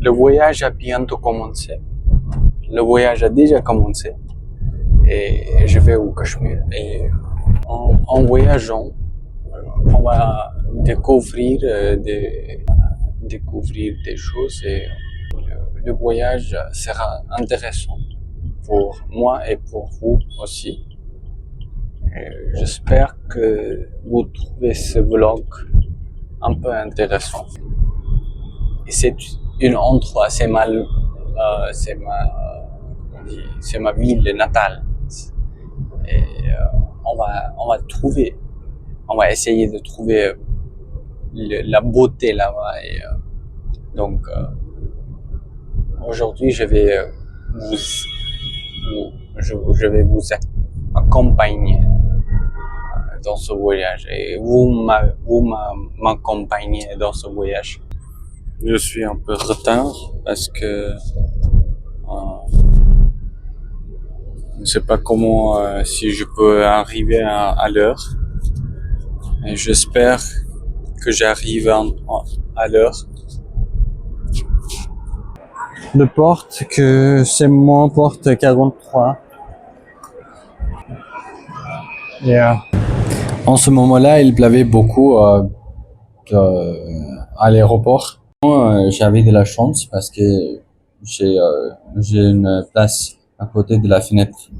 Le voyage a bientôt commencé. Le voyage a déjà commencé. Et je vais au Cachemire. Et en voyageant, on va découvrir des choses et le voyage sera intéressant pour moi et pour vous aussi. Et j'espère que vous trouvez ce vlog un peu intéressant. Et c'est un endroit, c'est ma ville natale. Et on va essayer de trouver la beauté là-bas. Et donc aujourd'hui, je vais vous accompagner dans ce voyage et vous m'accompagnez dans ce voyage. Je suis un peu en retard parce que je ne sais pas comment si je peux arriver à l'heure. Et j'espère que j'arrive à l'heure. Le porte que c'est mon porte 43. Yeah. En ce moment-là, il pleuvait beaucoup à l'aéroport. J'avais de la chance parce que j'ai une place à côté de la fenêtre.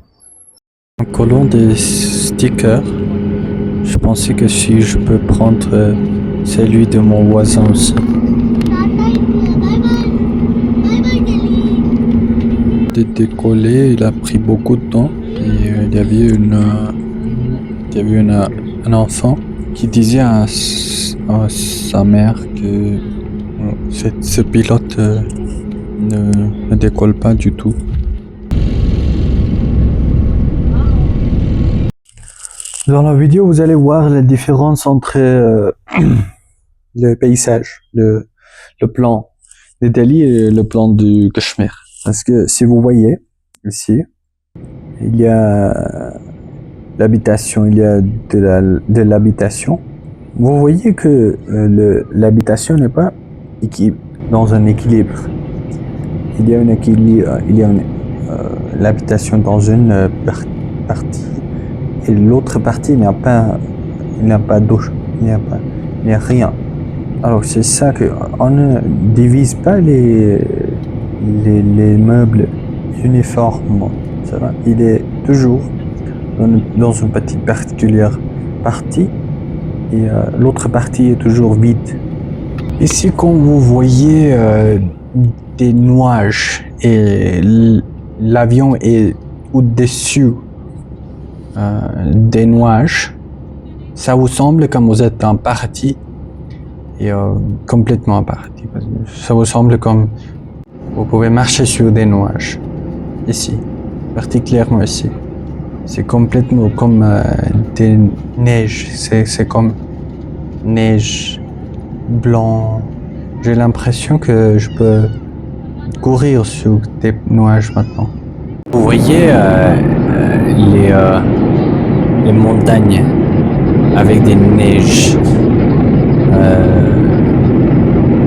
En collant des stickers, je pensais que si je peux prendre celui de mon voisin aussi. De décoller, il a pris beaucoup de temps et il y avait un enfant qui disait à sa mère que ce pilote ne décolle pas du tout. Dans la vidéo, vous allez voir la différence entre le paysage, le plan de Delhi et le plan du Cachemire. Parce que si vous voyez ici, il y a l'habitation, il y a de l'habitation. Vous voyez que l'habitation n'est pas dans un équilibre. Il y a un équilibre, l'habitation dans une partie et l'autre partie il n'y a pas d'eau, il n'y a rien. Alors c'est ça que on ne divise pas les meubles uniformément. Ça va? Il est toujours dans une petite particulière partie et l'autre partie est toujours vide. Ici, quand vous voyez des nuages et l'avion est au-dessus des nuages, ça vous semble comme vous êtes en paradis et complètement en paradis. Ça vous semble comme vous pouvez marcher sur des nuages. Ici, particulièrement ici. C'est complètement comme des neiges. C'est comme neige blanc. J'ai l'impression que je peux courir sur des nuages maintenant. Vous voyez les montagnes avec des neiges.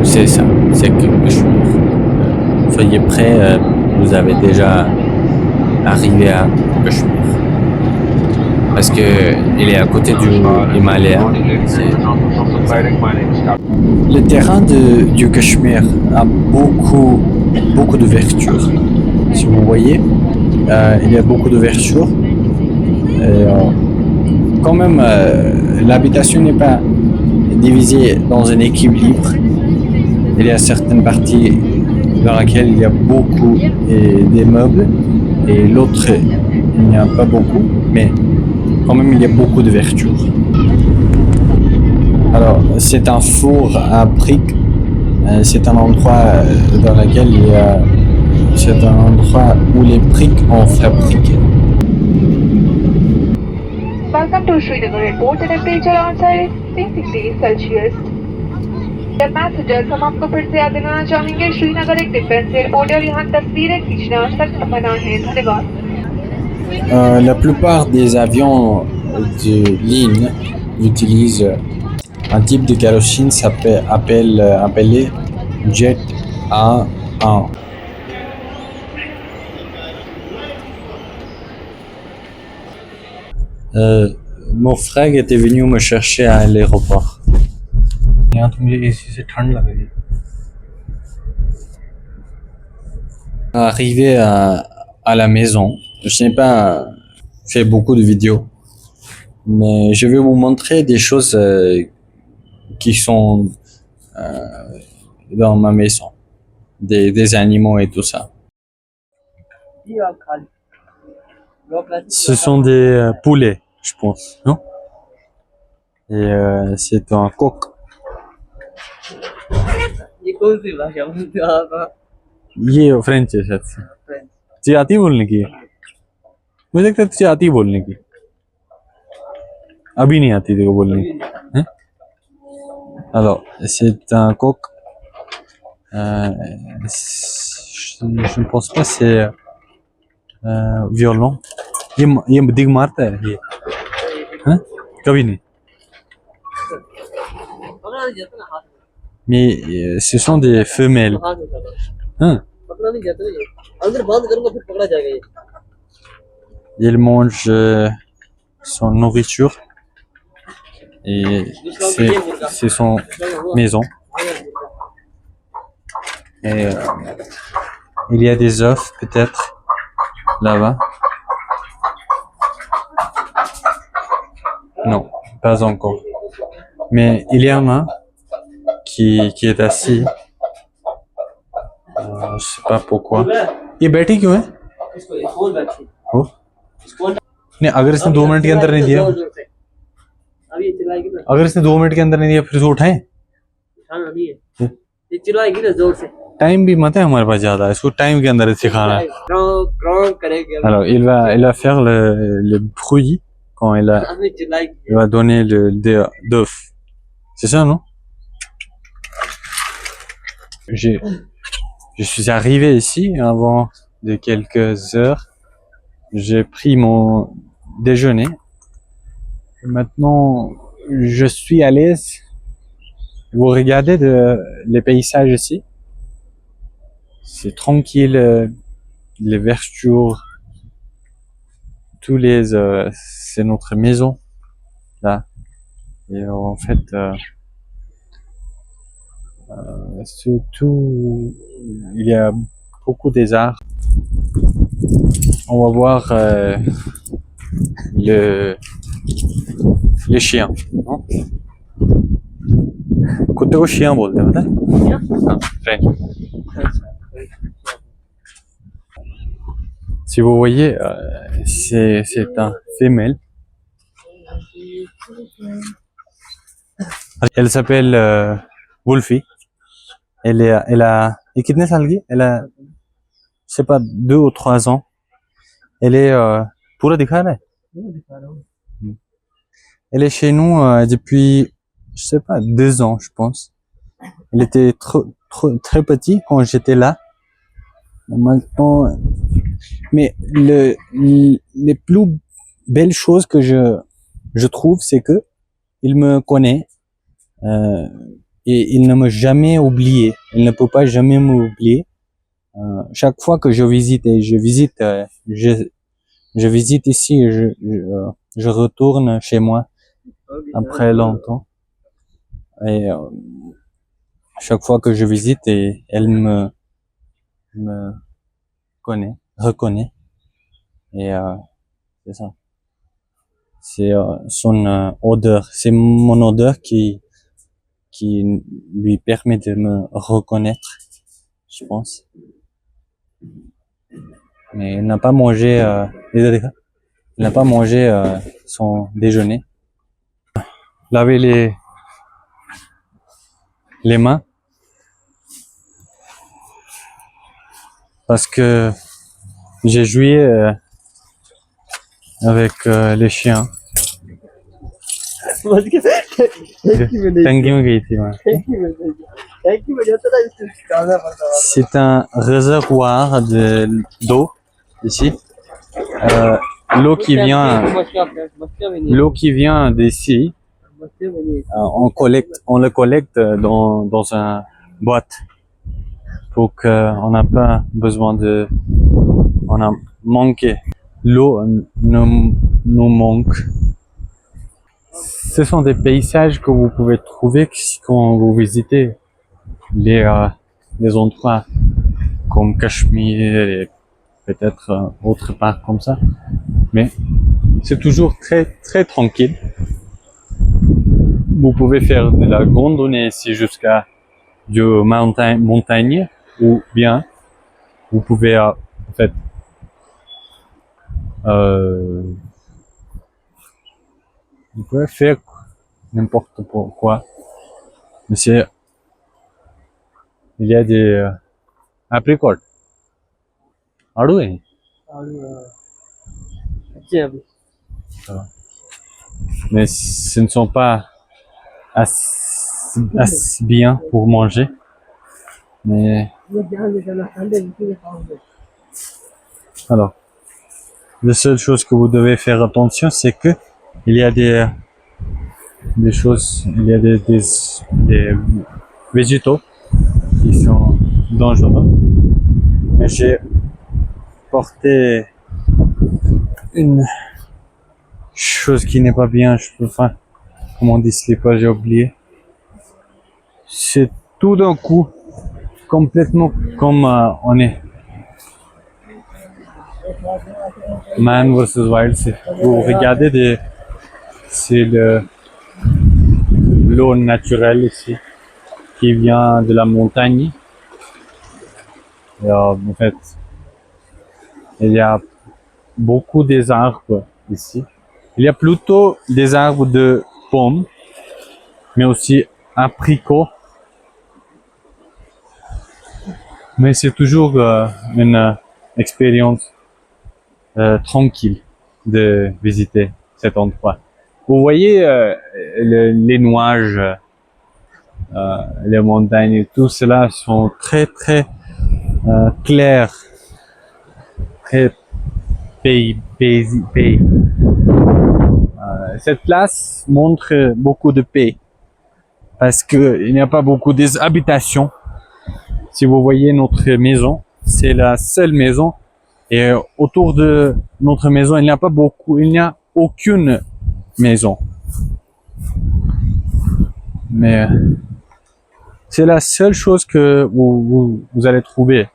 C'est ça. C'est quelque chose. Soyez prêts. Vous avez déjà arrivé à Cachemire. Parce que il est à côté du Himalaya. Le terrain du Cachemire a beaucoup d'ouvertures. Si vous voyez, il y a beaucoup d'ouvertures. Quand même, l'habitation n'est pas divisée dans un équilibre. Il y a certaines parties dans lesquelles il y a beaucoup des meubles et l'autre il n'y a pas beaucoup, mais quand même il y a beaucoup d'ouvertures. Alors c'est un four à briques, c'est un endroit dans lequel c'est un endroit où les briques sont fabriquées. Welcome to Srinagar Airport. The temperature outside is 6 degrees Celsius. Dear passengers, हम आपको फिर से याद दिलाना चाहेंगे श्रीनगर एक defence airport है और यहाँ तस्वीरें खींचना सख्त मना है। धन्यवाद। La plupart des avions de ligne utilisent un type de kérosène appelé Jet A Ah. Mon frère était venu me chercher à l'aéroport. यहाँ तो मुझे एसी से ठंड लग रही है. Arrivé à la maison, je n'ai pas fait beaucoup de vidéos, mais je vais vous montrer des choses qui sont dans ma maison, des animaux et tout ça. Ce sont des poulets, je pense, non? Et c'est un coq. ये कौन सी भाषा बोलते हो आप? ये फ्रेंच है शायद से. तुझे आती है बोलने की? मुझे लगता है तुझे आती है बोलने की. अभी नहीं आती तेरे को बोलने की. हैं? Alors, c'est un coq. Je ne pense pas c'est violent. ये दिग मारता है ये. हैं? कभी नहीं. पकड़ा नहीं जाता ना हाथ में. Mais ce sont des femelles. हाथ में पकड़ा. Hein? पकड़ा नहीं जाता ना ये. अंदर बंद करूंगा फिर पकड़ा जाएगा ये. Il mange son nourriture et c'est son maison. Et il y a des œufs peut-être là-bas. Non, pas encore. Mais il y en a qui est assis. Je sais pas pourquoi. ये बैठी क्यों है? इसको ये फोन बैठी. वो? इसको नहीं, अगर इसने 2 मिनट के अंदर नहीं दिया, अभी ये चिल्लाएगी ना. अगर इसने 2 मिनट के अंदर नहीं दिया फिर से उठाएं. उठाना नहीं है. ये चिल्लाएगी ना जोर से. टाइम भी मत है हमारे पास ज्यादा, इसको टाइम के अंदर सिखाना है. ग्राउंड करेगी. Alors il va faire le bruit quand अभी चिल्लाएगी. il va donner d'œuf. C'est ça, non? Je suis arrivé ici avant de quelques heures. J'ai pris mon déjeuner. Et maintenant, je suis à l'aise. Vous regardez les paysages ici. C'est tranquille. Les verdures. C'est notre maison. Là. Et en fait, surtout, il y a beaucoup des arbres. On va voir les chiens. Non? कुत्ते को chiens बोलते हैं, पता है? हाँ, French. Si vous voyez, c'est un femelle. Elle s'appelle Wolfie. Elle a, et कितने साल की? Elle a, je sais pas, 2 ou 3 ans. Elle est, पूरा दिखा रहा है? Elle est chez nous depuis, je sais pas, 2 ans, je pense. Elle était très petite quand j'étais là. Maintenant, mais les plus belles choses que je trouve, c'est que il me connaît et il ne m'a jamais oublié. Il ne peut pas jamais m'oublier. Chaque fois que je visite ici, je retourne chez moi après longtemps. Et chaque fois que je visite, elle me reconnaît. Et c'est ça. C'est son odeur. C'est mon odeur qui lui permet de me reconnaître, je pense. Mais il n'a pas mangé son déjeuner. Laver les mains parce que j'ai joué avec les chiens. टंकी में गई थी मैं. C'est un réservoir d'eau ici. L'eau qui vient d'ici, on le collecte dans un boîte pour qu'on n'a pas besoin de, on a manqué, l'eau nous manque. Ce sont des paysages que vous pouvez trouver quand vous visitez les endroits comme Cachemire et peut-être autre part comme ça. Mais c'est toujours très très tranquille. Vous pouvez faire de la randonnée ici jusqu'à du montagne ou bien vous pouvez en fait vous pouvez faire n'importe quoi. Mais il y a des apricots. आड़ू है और अच्छे हैं अभी mais ce ne sont pas assez bien pour manger. Mais ये ध्यान से चलना ठंडे इसीलिए खाओगे alors, la seule chose que vous devez faire attention, c'est que il y a des choses, il y a des végétaux qui sont dangereux. Mais j'ai porté une chose qui n'est pas bien, enfin, comment on dit slipper, j'ai oublié. C'est tout d'un coup, complètement comme on est Man versus Wild. Vous regardez c'est l'eau naturelle ici, qui vient de la montagne. Et, en fait, il y a beaucoup des arbres ici. Il y a plutôt des arbres de pommes, mais aussi apricots. Mais c'est toujours une expérience tranquille de visiter cet endroit. Vous voyez les nuages, les montagnes et tout cela sont très très clairs, très pays. Cette place montre beaucoup de paix parce que il n'y a pas beaucoup d'habitations. Si vous voyez notre maison, c'est la seule maison et autour de notre maison, il n'y a pas beaucoup, il n'y a aucune maison. Mais c'est la seule chose que vous allez trouver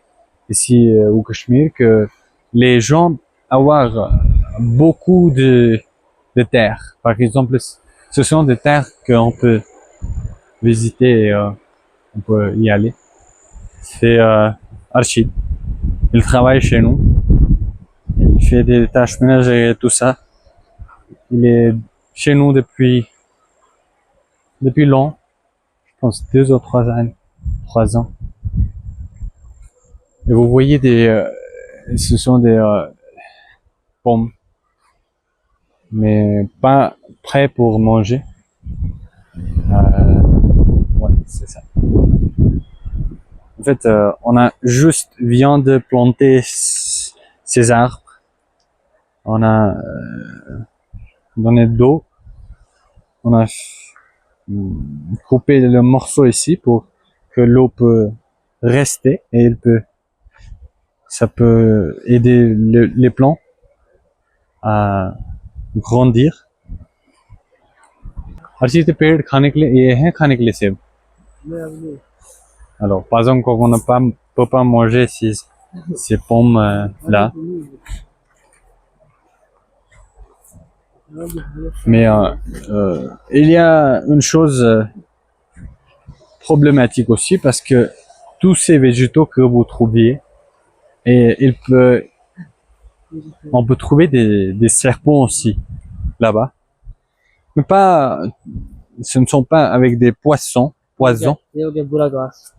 ici au Cachemire, que les gens avoir beaucoup de terres. Par exemple, ce sont des terres qu'on peut visiter et on peut y aller. C'est Archid. Il travaille chez nous. Il fait des tâches ménagères et tout ça. Il est chez nous depuis long. Je pense 2 ou 3 ans. 3 ans. Et vous voyez ce sont des pommes, mais pas prêts pour manger. Ouais, c'est ça. En fait, on a juste vient de planter ces arbres. On a donné de l'eau. On a coupé le morceau ici pour que l'eau peut rester et ça peut aider les plants à grandir. हर चीज के पेड़ खाने के लिए ये हैं, खाने के लिए सेब. Alors, par exemple, quand on ne peut pas manger ces pommes là, mais il y a une chose problématique aussi parce que tous ces végétaux que vous trouviez, et on peut trouver des serpents aussi là-bas, mais pas, ce ne sont pas avec des poissons. ये हो गया बुरा घास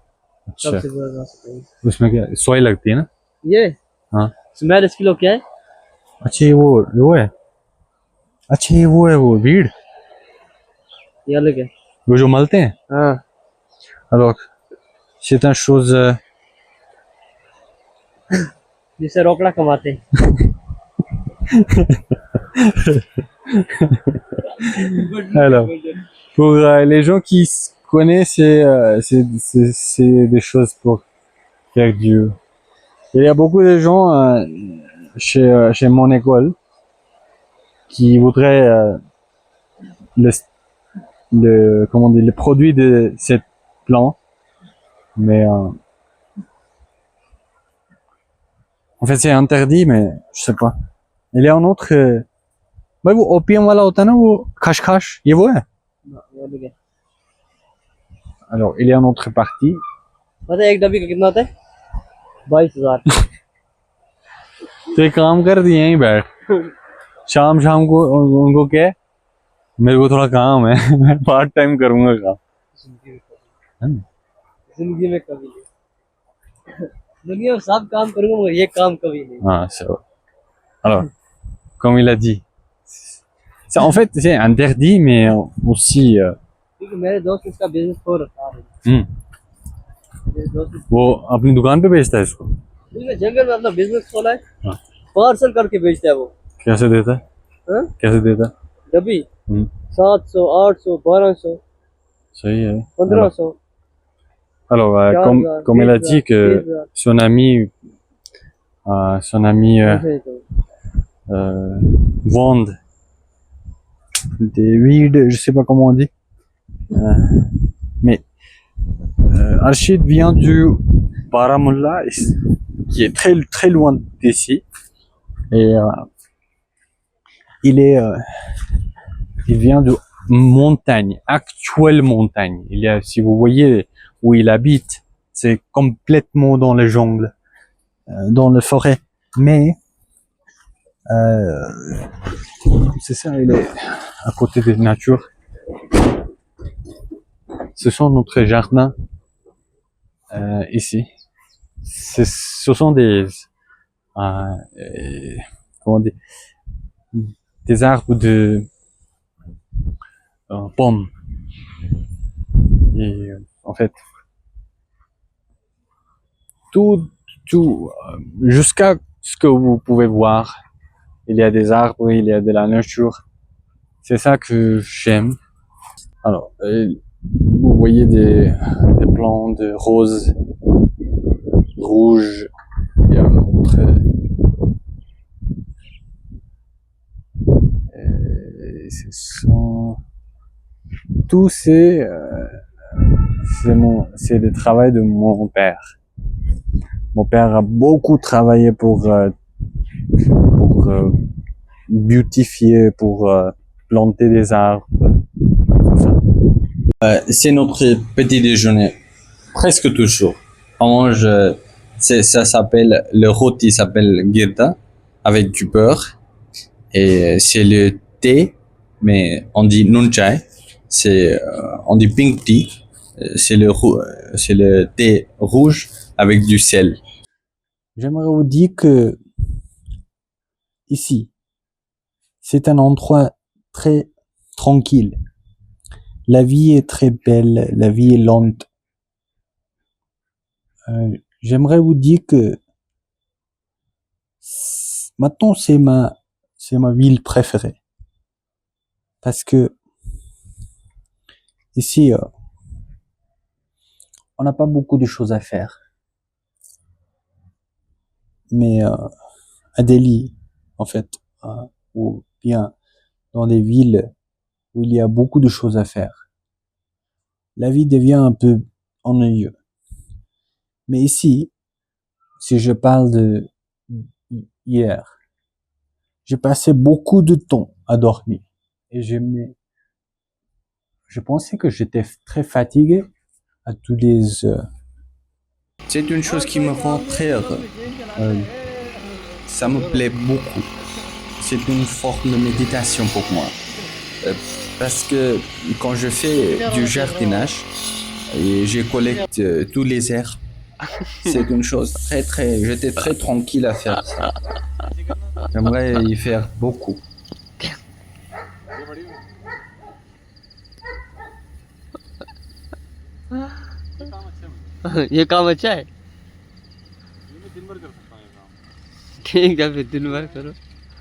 अच्छा, सबसे बुरा घास है ये। उसमें क्या सोई लगती है ना? ये हाँ. स्मेल इसकी लोग क्या है अच्छा, ये वो है. अच्छा, ये वो है, वो भीड़, ये अलग है वो जो मलते हैं. हाँ Alors, c'est une chose जिससे रोकड़ा कमाते हैं alors, pour les gens qui connaissent, c'est des choses pour faire du... Il y a beaucoup de gens chez mon école qui voudraient comment dire, les produits de cette plante, mais en fait c'est interdit, mais je sais pas. Il y a un autre भाई वो ओपियम वाला होता है ना वो खशखश ये वो है alors il y a une autre partie पता है एक डब्बी का कितना होता है 22,000 तो एक काम कर दिए यहीं बैठ शाम शाम को उनको क्या है मेरे को थोड़ा काम है मैं पार्ट टाइम करूंगा काम जिंदगी में कभी नहीं दुनिया में सब काम करूंगा मगर ये काम कभी नहीं ah c'est vrai alors comme il a dit ça, en fait c'est interdit mais aussi क्योंकि मेरे दोस्त इसका बिजनेस हो रखा है मेरे दोस्त वो अपनी दुकान पे बेचता है इसको इसने जंगल में अपना बिजनेस खोला है हाँ। पार्सल करके बेचता है वो कैसे देता है हाँ? कैसे देता है डब्बी 700 800 1200 सही है 1500 alors comme il a dit que son ami vend des weed, je sais pas comment on dit, mais Arshid vient du Baramulla, qui est très très loin d'ici, et il vient de montagne, actuelle montagne. Il y a, si vous voyez où il habite, c'est complètement dans les jungles, dans les forêts, mais c'est ça, il est à côté de la nature. Ce sont notre jardin ici. Ce sont des comment dire, des arbres de pommes. Et en fait, tout jusqu'à ce que vous pouvez voir, il y a des arbres, il y a de la nature. C'est ça que j'aime. Alors, vous voyez des plants de roses, rouges, il y a un autre. Ce sont tout c'est le travail de mon père. Mon père a beaucoup travaillé pour beautifier, pour planter des arbres, tout ça. C'est notre petit déjeuner, presque toujours. On mange, ça s'appelle, le rôti s'appelle girda, avec du beurre, et c'est le thé, mais on dit nun chai, on dit pink tea, c'est le thé rouge avec du sel. J'aimerais vous dire que ici, c'est un endroit très tranquille. La vie est très belle, la vie est lente. J'aimerais vous dire que maintenant c'est ma ville préférée. Parce que ici, on n'a pas beaucoup de choses à faire. Mais à Delhi, en fait, ou bien dans des villes où il y a beaucoup de choses à faire, la vie devient un peu ennuyeuse. Mais ici, si je parle de hier, j'ai passé beaucoup de temps à dormir et je pensais que j'étais très fatigué à tous les heures. C'est une chose qui me rend très heureux. Ça me plaît beaucoup. C'est une forme de méditation pour moi. Parce que quand je fais du jardinage et je collecte tous les herbes, c'est une chose j'étais très tranquille à faire ça. J'aimerais y faire beaucoup. ये काम अच्छा है ठीक है फिर दिन भर करो